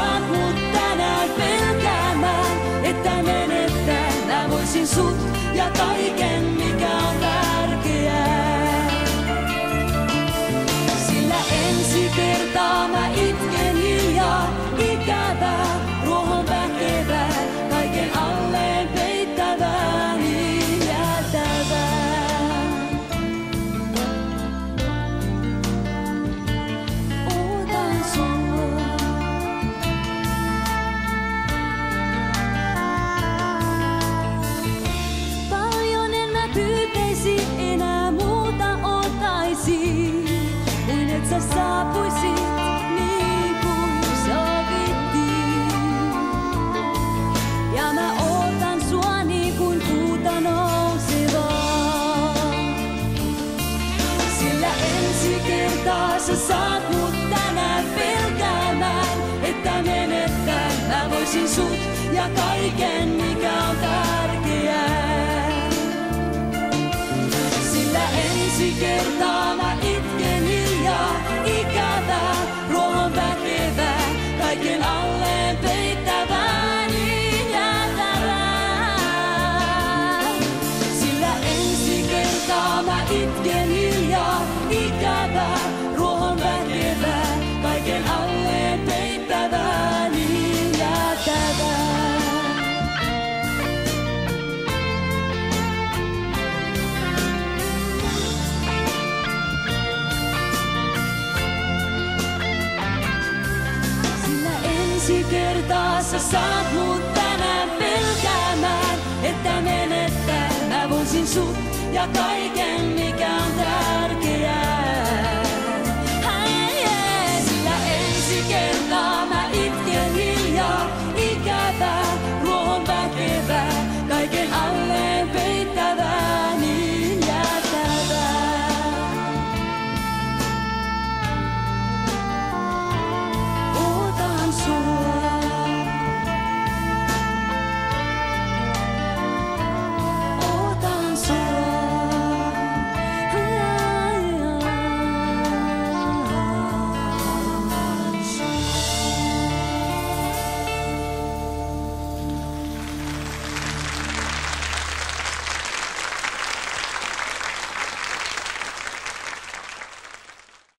saat mut tänään pelkäämään, että menettää mä voisin sut ja kaiken mikä on tärkeää. Sillä ensi kertaa mä itken hiljaa, ikävää, ruohon väkevää, kaiken alleen peittävää, niin jäätävää. Ootan sua. Paljon en mä pyytäisi, enää muuta otaisin, kuin et sä saapuisit niin kuin sovittiin. Ja mä ootan sua niin kuin kuuta nousevaa. Sillä ensi kertaa sä saat mut tänään pelkäämään, että menettää mä voisin sut ja kaiken mikä on tärkeää. Sillä ensi kertaa mä itken hiljaa, ikävää, ruohon väkevää, kaiken alleen peittävää, niin jäätävää. Sillä ensi kertaa mä itken hiljaa, ikävää, ruohon väkevää, kaiken alleen peittävää, niin jäätävää. Ensi kertaa sä saat mut tänään pelkäämään, että menettää mä voisin sut ja kaiken